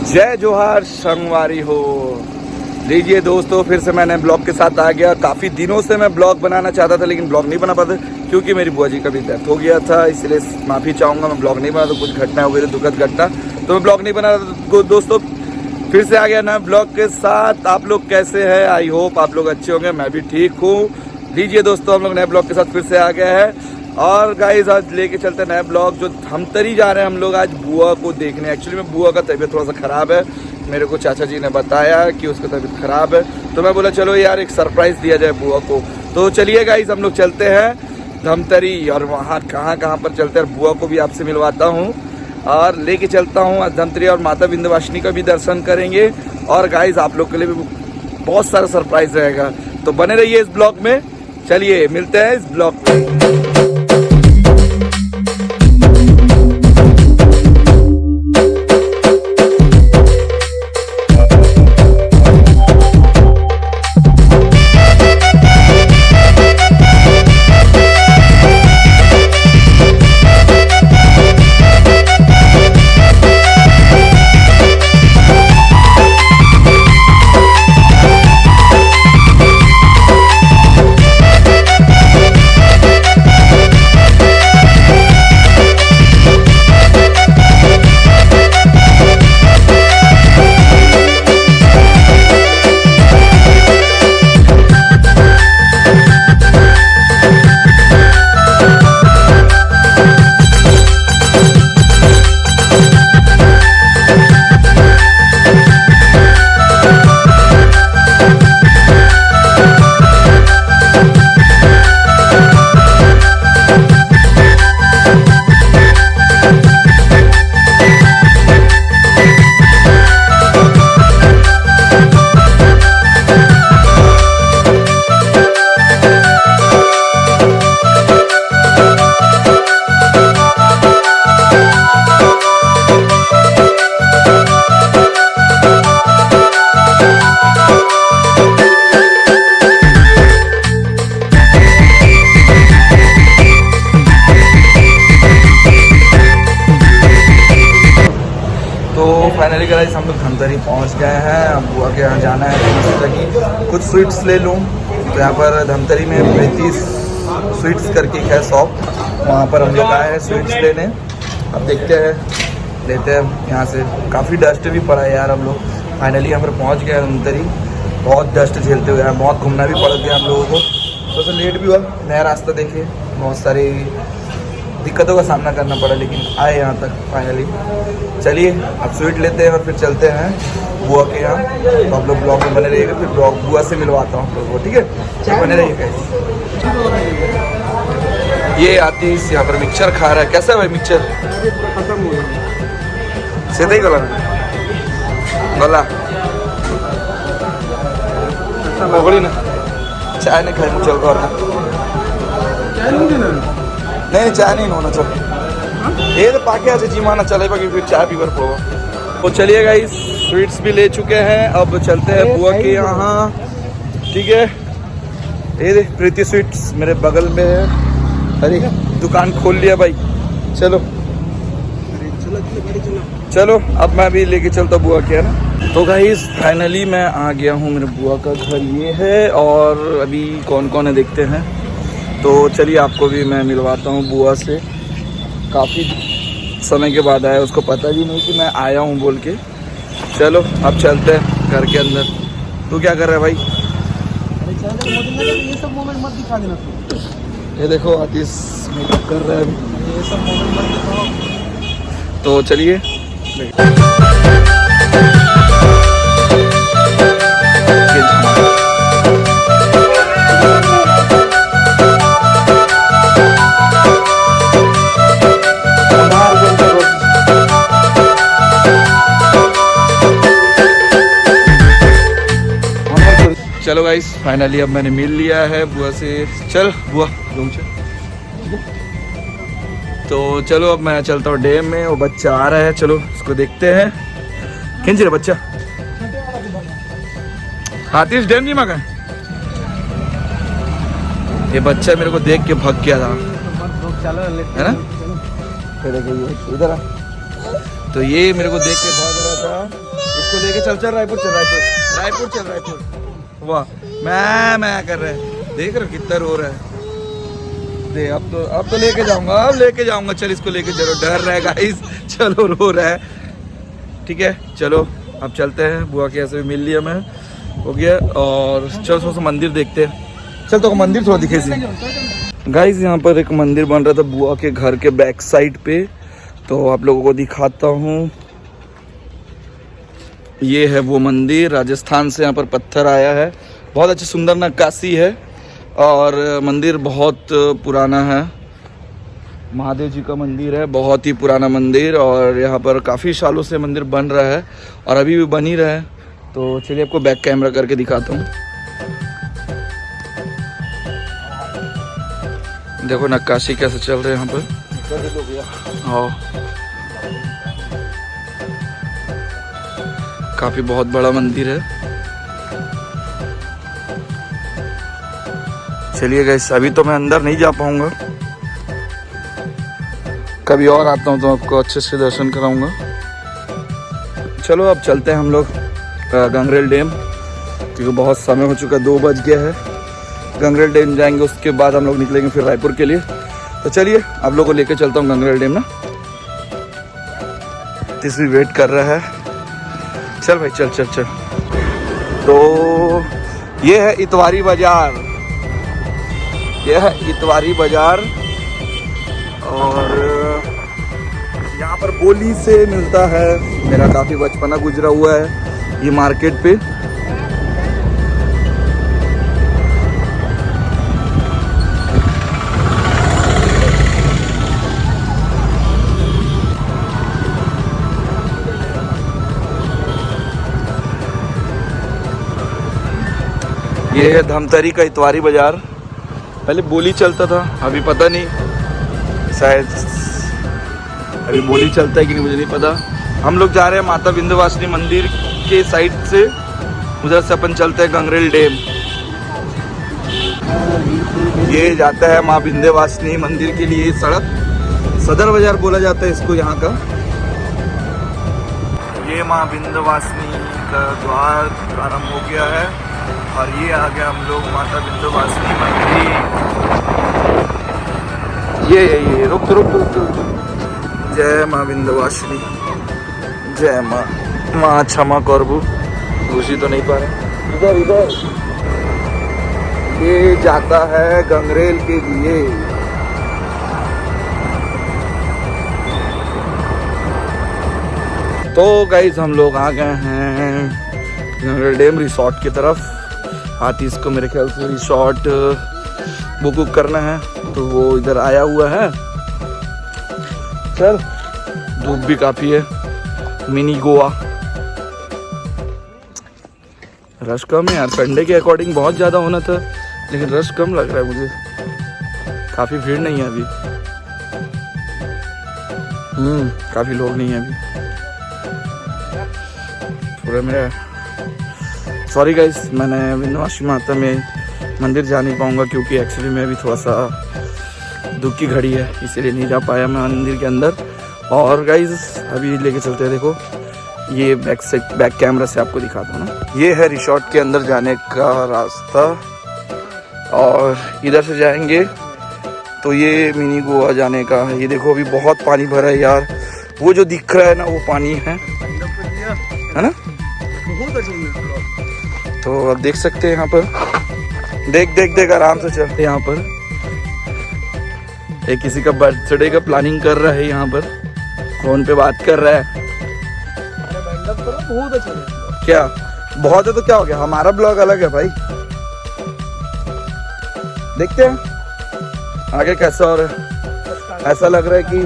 जय जोहार संगवारी हो। लीजिए दोस्तों, फिर से मैंने ब्लॉग के साथ आ गया। काफ़ी दिनों से मैं ब्लॉग बनाना चाहता था लेकिन ब्लॉग नहीं बना पाता क्योंकि मेरी बुआ जी का भी डेथ हो गया था, इसलिए माफ़ी चाहूँगा। मैं ब्लॉग नहीं बना तो कुछ घटना हो गई थी, दुखद घटना, तो मैं ब्लॉग नहीं बना तो दोस्तों फिर से आ गया नया ब्लॉग के साथ। आप लोग कैसे हैं? आई होप आप लोग अच्छे होंगे, मैं भी ठीक हूँ। लीजिए दोस्तों, हम लोग नए ब्लॉग के साथ फिर से आ गए हैं और गाइस आज लेके चलते हैं नया ब्लॉग। जो धमतरी जा रहे हैं हम लोग आज बुआ को देखने। एक्चुअली में बुआ का तबीयत थोड़ा सा ख़राब है, मेरे को चाचा जी ने बताया कि उसका तबीयत ख़राब है, तो मैं बोला चलो यार एक सरप्राइज़ दिया जाए बुआ को। तो चलिए गाइस हम लोग चलते हैं धमतरी और वहाँ कहाँ पर चलते हैं, बुआ को भी आपसे मिलवाता हूँ और लेके चलता हूँ। आज धमतरी और माता विंध्यवासिनी का भी दर्शन करेंगे और गाइस आप लोग के लिए भी बहुत सारा सरप्राइज़ रहेगा, तो बने रहिए इस ब्लॉग में। चलिए मिलते हैं इस ब्लॉग में। फाइनली गाइस हम लोग धमतरी पहुंच गए हैं। अब बुआ के यहाँ जाना है, तो मैं सोचा कि कुछ स्वीट्स ले लूँ। तो यहाँ पर धमतरी में प्रीति स्वीट्स करके है शॉप, वहाँ पर हम लोग आए हैं स्वीट्स लेने। अब देखते हैं लेते हैं यहाँ से। काफ़ी डस्ट भी पड़ा है यार, हम लोग फाइनली यहाँ पर पहुँच गए धमतरी। बहुत डस्ट झेलते हुए बहुत घूमना भी पड़ गया हम लोगों को, थोड़ा सा लेट भी हुआ। नया रास्ता देखिए, बहुत सारी दिक्कतों का सामना करना पड़ा लेकिन आए यहाँ तक फाइनली। चलिए अब स्वीट लेते हैं और फिर चलते हैं बुआ के यहाँ। तो आप लोग ब्लॉग में बने रहिएगा, फिर ब्लॉग बुआ से मिलवाता हूँ आप लोगों को, ठीक है? तो बने रहिएगा। ये आतिश यहाँ पर मिक्सचर खा रहा है। कैसा है भाई मिक्सचर? सीधा ही गला गला पकड़ी ना, चाय नहीं खाई चल और नहीं चाय नहीं होना चाहिए, ये तो पाके आज जीमाना चले बाकी फिर चाय भी कर पाओ। तो चलिए गाइस स्वीट्स भी ले चुके हैं, अब चलते हैं बुआ के यहाँ, ठीक है? ये देख प्रीति स्वीट्स मेरे बगल में है। अरे दुकान खोल लिया भाई, चलो चलो अब मैं भी लेके चलता बुआ के, है ना? तो गाइस फाइनली मैं आ गया हूँ, मेरे बुआ का घर ये है और अभी कौन कौन है देखते हैं। तो चलिए आपको भी मैं मिलवाता हूँ बुआ से। काफ़ी समय के बाद आया, उसको पता भी नहीं कि मैं आया हूँ बोल के। चलो अब चलते हैं घर के अंदर। तू क्या कर रहा है भाई? ये सब मोमेंट मत दिखा देना तू। ये देखो आतिश मेकअप कर रहा है अभी। ये सब मोमेंट मत दिखाओ। तो चलिए चलो गाइस फाइनली अब मैंने मिल लिया है बुआ से। चल बुआ घूम चल। तो चलो अब मैं चलता हूँ डैम में, वो बच्चा आ रहा है, चलो इसको देखते हैं। खींच रहे बच्चा हाथी डैम जी मगा। ये बच्चा मेरे को देख के भाग गया था, है ना? इधर तो ये मेरे को देख के भाग रहा था, इसको लेके चल चल रायपुर चल, रायपुर चल रायपुर। वाह मैं कर रहा है, देख रहे हो कितना रो रहा है। दे अब तो लेके जाऊंगा, अब लेके जाऊंगा, चल इसको लेके चलो, डर रहा है गाइस, चलो रो रहा है। ठीक है चलो अब चलते हैं, बुआ के ऐसे भी मिल लिया मैं, हो गया। और चलो थोड़ा सा मंदिर देखते हैं, चल तो मंदिर थोड़ा दिखे सी। गाइस यहाँ पर एक मंदिर बन रहा था बुआ के घर के बैक साइड पे, तो आप लोगों को दिखाता हूँ। ये है वो मंदिर, राजस्थान से यहाँ पर पत्थर आया है, बहुत अच्छी सुंदर नक्काशी है और मंदिर बहुत पुराना है। महादेव जी का मंदिर है, बहुत ही पुराना मंदिर, और यहाँ पर काफ़ी सालों से मंदिर बन रहा है और अभी भी बन ही रहा है। तो चलिए आपको बैक कैमरा करके दिखाता हूँ। देखो नक्काशी कैसे चल रहे हैं यहाँ पर। हाँ काफ़ी बहुत बड़ा मंदिर है। चलिए गाइस अभी तो मैं अंदर नहीं जा पाऊंगा, कभी और आता हूँ तो आपको अच्छे से दर्शन कराऊंगा। चलो अब चलते हैं हम लोग गंगरेल डैम, क्योंकि बहुत समय हो चुका है, 2 बज गया है। गंगरेल डैम जाएंगे, उसके बाद हम लोग निकलेंगे फिर रायपुर के लिए। तो चलिए आप लोगों को लेकर चलता हूँ गंगरेल डैम ना। तीस भी वेट कर रहा है, चल भाई चल चल चल। तो ये है इतवारी बाजार, यह है इतवारी बाजार, और यहाँ पर बोली से मिलता है। मेरा काफ़ी बचपना गुजरा हुआ है ये मार्केट पे। ये है धमतरी का इतवारी बाजार, पहले बोली चलता था, अभी पता नहीं, शायद अभी बोली चलता है कि नहीं मुझे नहीं पता। हम लोग जा रहे हैं माता विंध्यवासिनी मंदिर के साइड से, उधर से अपन चलते हैं गंगरेल डैम। ये जाता है माँ विंध्यवासिनी मंदिर के लिए सड़क, सदर बाजार बोला जाता है इसको यहाँ का। ये माँ विंध्यवासिनी का द्वार प्रारंभ हो गया है और ये आ गया हम लोग माता विंध्यवासिनी मंदिर। ये रुक। जय माँ विंध्यवासिनी, जय माँ क्षमा करबू, घुसी तो नहीं पा रहे। इधर ये जाता है गंगरेल के लिए। तो गाइज हम लोग आ गए हैं गंगरेल डैम रिसोर्ट की तरफ। आतिश को मेरे ख्याल से रिसोर्ट बुक करना है, तो वो इधर आया हुआ है। चल धूप भी काफ़ी है, मिनी गोवा। रश कम है यार, संडे के अकॉर्डिंग बहुत ज़्यादा होना था, लेकिन रश कम लग रहा है मुझे, काफ़ी भीड़ नहीं है अभी। काफ़ी लोग नहीं है अभी पूरे मेरा। सॉरी गाइस, मैंने विंध्यवासिनी माता में मंदिर जा नहीं पाऊँगा, क्योंकि एक्चुअली में अभी थोड़ा सा दुख की घड़ी है, इसीलिए नहीं जा पाया मैं मंदिर के अंदर। और गाइस अभी लेके चलते हैं, देखो ये बैक कैमरा से आपको दिखाता हूँ ना। ये है रिसोर्ट के अंदर जाने का रास्ता, और इधर से जाएंगे तो ये मिनी गोवा जाने का है। ये देखो अभी बहुत पानी भरा है यार, वो जो दिख रहा है ना वो पानी है ना। तो आप देख सकते हैं यहाँ पर, देख आराम से चलते। यहाँ पर एक किसी का बर्थडे का प्लानिंग कर रहा है, यहाँ पर फोन पे बात कर रहा है। बहुत अच्छा है। क्या बहुत है तो क्या हो गया, हमारा ब्लॉग अलग है भाई। देखते हैं आगे कैसा हो रहा है। ऐसा लग रहा है कि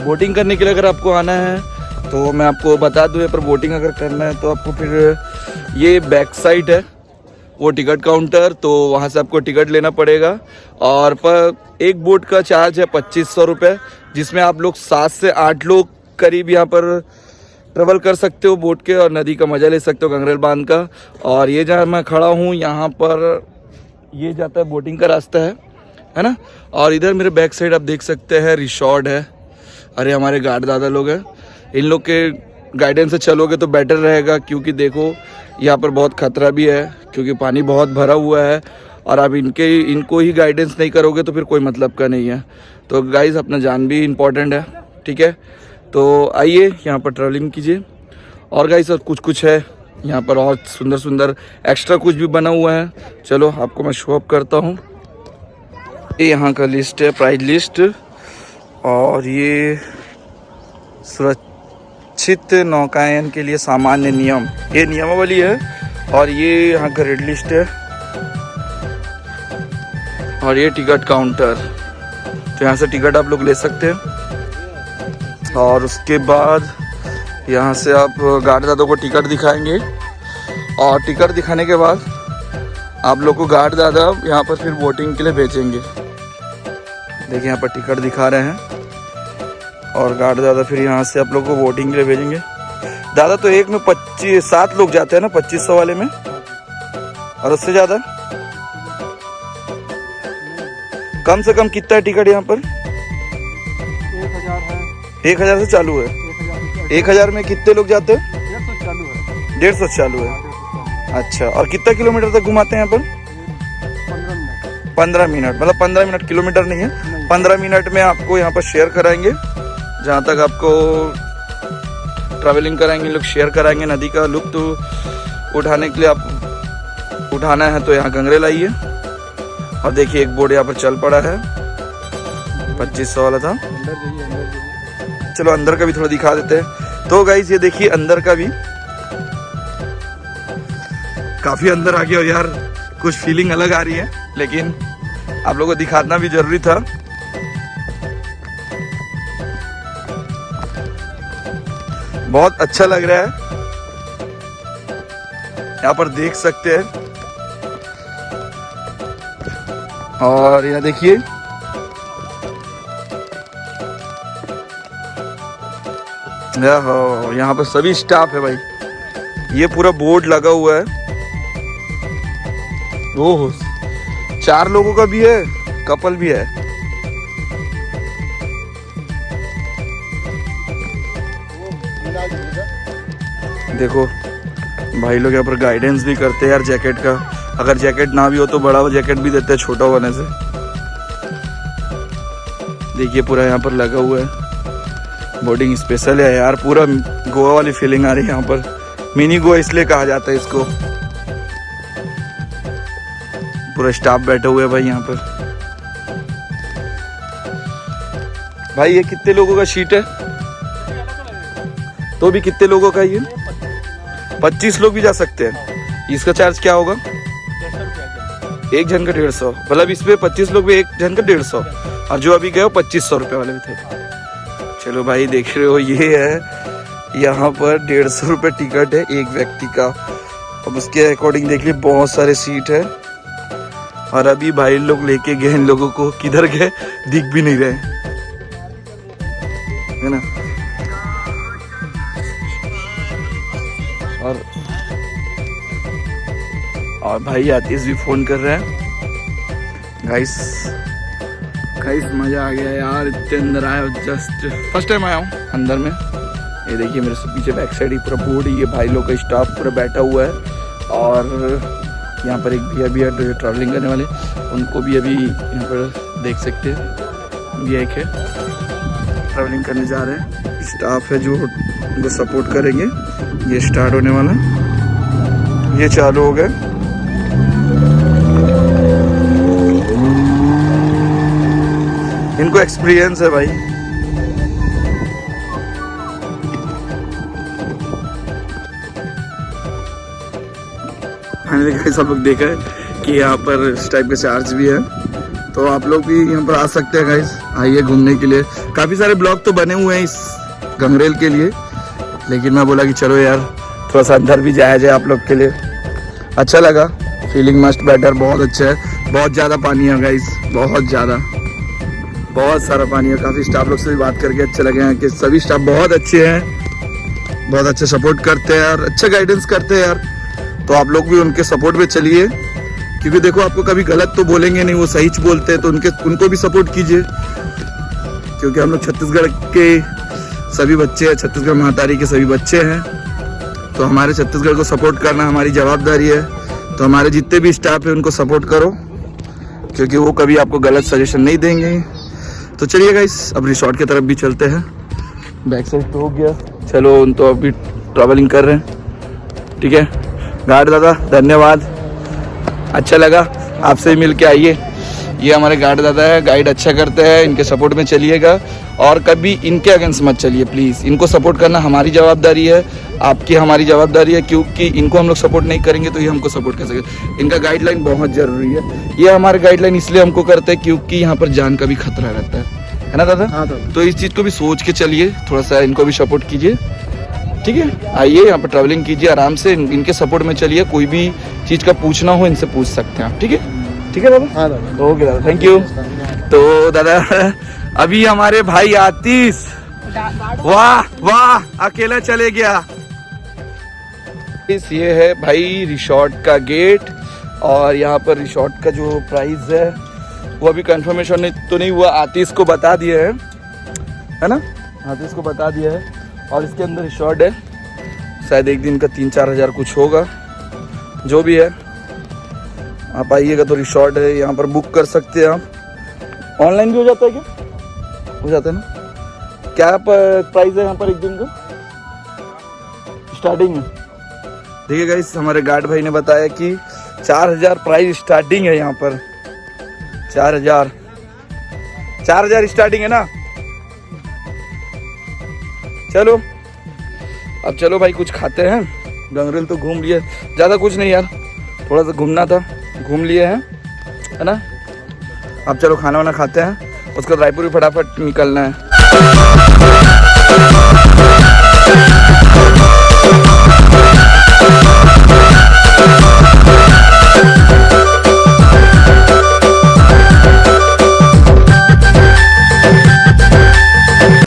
बोटिंग करने के लिए अगर आपको आना है तो मैं आपको बता दूँ, पर बोटिंग अगर करना है तो आपको फिर ये बैक साइड है वो टिकट काउंटर, तो वहाँ से आपको टिकट लेना पड़ेगा। और पर एक बोट का चार्ज है 2500 रुपये, जिसमें आप लोग 7 से 8 लोग करीब यहाँ पर ट्रेवल कर सकते हो बोट के और नदी का मज़ा ले सकते हो गंगरेल बांध का। और ये जहाँ मैं खड़ा हूँ यहाँ पर ये जाता है बोटिंग का रास्ता है ना। और इधर मेरे बैक साइड आप देख सकते हैं रिसॉर्ट है। अरे हमारे गार्ड दादा लोग हैं, इन लोग के गाइडेंस से चलोगे तो बेटर रहेगा, क्योंकि देखो यहाँ पर बहुत खतरा भी है, क्योंकि पानी बहुत भरा हुआ है। और आप इनको ही गाइडेंस नहीं करोगे तो फिर कोई मतलब का नहीं है। तो गाइस अपना जान भी इम्पोर्टेंट है, ठीक है। तो आइए यहाँ पर ट्रैवलिंग कीजिए। और गाइस और कुछ है यहाँ पर, और सुंदर सुंदर एक्स्ट्रा कुछ भी बना हुआ है। चलो आपको मैं शो अप करता हूँ। ये यहाँ का लिस्ट है, प्राइस लिस्ट। और ये सुरक्षित नौकायन के लिए सामान्य नियम, ये नियमावली है। और ये यहाँ का रेड लिस्ट है। और ये टिकट काउंटर, तो यहाँ से टिकट आप लोग ले सकते हैं। और उसके बाद यहाँ से आप गार्ड दादा को टिकट दिखाएंगे, और टिकट दिखाने के बाद आप लोग को गार्ड दादा यहाँ पर फिर बोटिंग के लिए भेजेंगे। देखिए यहाँ पर टिकट दिखा रहे हैं, और गार्ड दादा फिर यहाँ से आप लोग को बोटिंग के लिए भेजेंगे। दादा तो एक में 7 लोग जाते हैं ना 2500 वाले में, और उससे ज़्यादा कम से कम कितना है टिकट यहाँ पर? 1000 है। 1000 से चालू है। 1000 में कितने लोग जाते हैं? 150 चालू है। 150 चालू है। अच्छा, और कितना किलोमीटर तक घुमाते हैं यहाँ पर? 15 मिनट, मतलब 15 मिनट, किलोमीटर नहीं है। 15 मिनट में आपको यहाँ पर शेयर कराएंगे, जहाँ तक आपको ट्रैवलिंग कराएंगे लोग, शेयर कराएंगे। नदी का लुत्फ उठाने के लिए आप उठाना है तो यहाँ गंगरेल आइए। और देखिए एक बोर्ड यहाँ पर चल पड़ा है, 2500 वाला था। चलो अंदर का भी थोड़ा दिखा देते हैं। तो गाइस ये देखिए अंदर का भी, काफ़ी अंदर आ गया और यार कुछ फीलिंग अलग आ रही है, लेकिन आप लोगों को दिखाना भी जरूरी था। बहुत अच्छा लग रहा है, यहाँ पर देख सकते हैं। और यहाँ देखिए यहाँ पर सभी स्टाफ है भाई, ये पूरा बोर्ड लगा हुआ है। ओह 4 लोगों का भी है, कपल भी है। देखो भाई लोग यहाँ पर गाइडेंस भी करते हैं यार जैकेट का। अगर जैकेट ना भी हो तो बड़ा जैकेट भी देते हैं छोटा होने से। देखिए पूरा यहाँ पर लगा हुआ है, बोर्डिंग स्पेशल है यार, पूरा गोवा वाली फीलिंग आ रही है यहाँ पर। मिनी गोवा इसलिए कहा जाता है इसको। पूरा स्टाफ बैठे हुए हैं भाई यहाँ पर। भाई ये कितने लोगों का सीट है? तो भी कितने लोगों का ये? 25 लोग भी जा सकते हैं। इसका चार्ज क्या होगा? 1 जन का 150, मतलब इसमें 25 लोग भी 1 जन का 150, और जो अभी गए 2500 रुपये वाले थे। चलो भाई देख रहे हो ये है यहाँ पर 150 रुपये टिकट है एक व्यक्ति का। अब उसके अकॉर्डिंग देख ली बहुत सारे सीट है। और अभी भाई लोग लेके गए इन लोगों को, किधर गए दिख भी नहीं रहे, है ना। और भाई आतिश भी फोन कर रहे हैं। गाइस मजा आ गया यार, इतने अंदर आया, जस्ट फर्स्ट टाइम आया हूँ अंदर में। ये देखिए मेरे से पीछे बैक साइड ही पूरा बोर्ड, ये भाई लोग का स्टाफ पूरा बैठा हुआ है। और यहाँ पर एक भैया भी है जो ट्रैवलिंग करने वाले, उनको भी अभी यहाँ पर देख सकते हैं। भैया एक है ट्रैवलिंग करने जा रहे हैं, स्टाफ है जो उनको सपोर्ट करेंगे। ये स्टार्ट होने वाला, ये चालू हो गए। इनको एक्सपीरियंस है भाई। मैंने देखा सब लोग देखा है कि यहाँ पर इस टाइप का चार्ज भी है। तो आप लोग भी यहाँ पर आ सकते हैं गाइस, आइए घूमने के लिए। काफ़ी सारे ब्लॉग तो बने हुए हैं इस गंगरेल के लिए, लेकिन मैं बोला कि चलो यार थोड़ा सा अंदर भी जाया जाए आप लोग के लिए। अच्छा लगा, फीलिंग मस्ट बेटर, बहुत अच्छा है। बहुत ज़्यादा पानी है गाइस, बहुत ज़्यादा, बहुत सारा पानी है। काफ़ी स्टाफ लोग से भी बात करके अच्छे लगे हैं कि सभी स्टाफ बहुत अच्छे हैं, बहुत अच्छे सपोर्ट करते हैं और अच्छा गाइडेंस करते हैं यार। तो आप लोग भी उनके सपोर्ट में चलिए, क्योंकि देखो आपको कभी गलत तो बोलेंगे नहीं, वो सही बोलते हैं, तो उनको भी सपोर्ट कीजिए। क्योंकि हम लोग छत्तीसगढ़ के सभी बच्चे हैं, छत्तीसगढ़ महातारी के सभी बच्चे हैं, तो हमारे छत्तीसगढ़ को सपोर्ट करना हमारी जवाबदारी है। तो हमारे जितने भी स्टाफ है उनको सपोर्ट करो, क्योंकि वो कभी आपको गलत सजेशन नहीं देंगे। तो चलिए गाइस अब रिसोर्ट की तरफ भी चलते हैं। बैक साइड तो हो गया, चलो उन तो अभी ट्रैवलिंग कर रहे हैं। ठीक है गार्ड दादा, धन्यवाद, अच्छा लगा आपसे मिल के। आइए, ये हमारे गार्ड दादा है, गाइड अच्छा करते हैं, इनके सपोर्ट में चलिएगा और कभी इनके अगेंस्ट मत चलिए प्लीज़। इनको सपोर्ट करना हमारी जवाबदारी है, आपकी हमारी जवाबदारी है, क्योंकि इनको हम लोग सपोर्ट नहीं करेंगे तो ये हमको सपोर्ट कर सके। इनका गाइडलाइन बहुत ज़रूरी है। ये हमारे गाइडलाइन इसलिए हमको करते हैं क्योंकि यहाँ पर जान का भी खतरा रहता है ना दादा? हाँ दादा। तो इस चीज़ को भी सोच के चलिए, थोड़ा सा इनको भी सपोर्ट कीजिए। ठीक है, आइए यहाँ पर ट्रैवलिंग कीजिए आराम से, इनके सपोर्ट में चलिए। कोई भी चीज़ का पूछना हो इनसे पूछ सकते हैं आप। ठीक है, ठीक है दादा? हाँ दादा। ओके दादा, थैंक यू। तो दादा अभी हमारे भाई आतिश, वाह वाह, अकेला चले गया। ये है भाई रिसोर्ट का गेट, और यहाँ पर रिसोर्ट का जो प्राइस है वो अभी कंफर्मेशन तो नहीं हुआ, आतिश को बता दिए है ना? आतिश को बता दिया है। और इसके अंदर रिसोर्ट है, शायद एक दिन का 3-4 हज़ार कुछ होगा, जो भी है। आप आइएगा तो रिसोर्ट है, यहाँ पर बुक कर सकते हैं आप। ऑनलाइन भी हो जाता है क्या? हो जाता है ना? क्या प्राइस है यहाँ पर एक दिन का स्टार्टिंग में? देखिए गाइस, हमारे गार्ड भाई ने बताया कि 4000 प्राइस स्टार्टिंग है यहाँ पर। 4000 स्टार्टिंग है ना? चलो अब चलो भाई कुछ खाते हैं। गंगरेल तो घूम लिए, ज़्यादा कुछ नहीं यार, थोड़ा सा घूमना था, घूम लिए हैं, है ना? अब चलो खाना वाना खाते हैं, उसके बाद रायपुर भी फटाफट निकलना है।